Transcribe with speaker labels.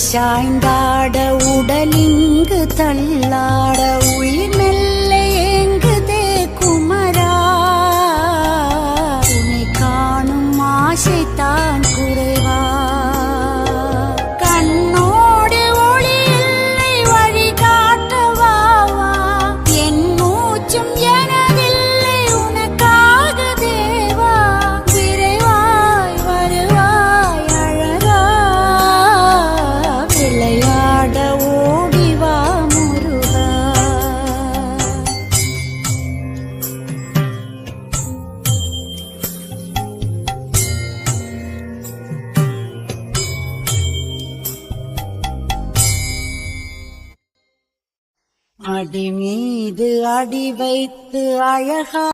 Speaker 1: சாய்ந்தாட உடலிங்கு தள்ளாட உயிர் மெல்ல ஏங்குதே குமரா உன்னை காணும் ஆசைத்தான் குறைவா கண்ணோடு ஒளி இல்லை வழி காட்டவாவா என் மூச்சும் எனதில்லை உனக்காக தேவா விரைவாய் வருவாய் அழகா விளையாட ஓடிவா முருகா அடி மீது அடி வைத்து அழகா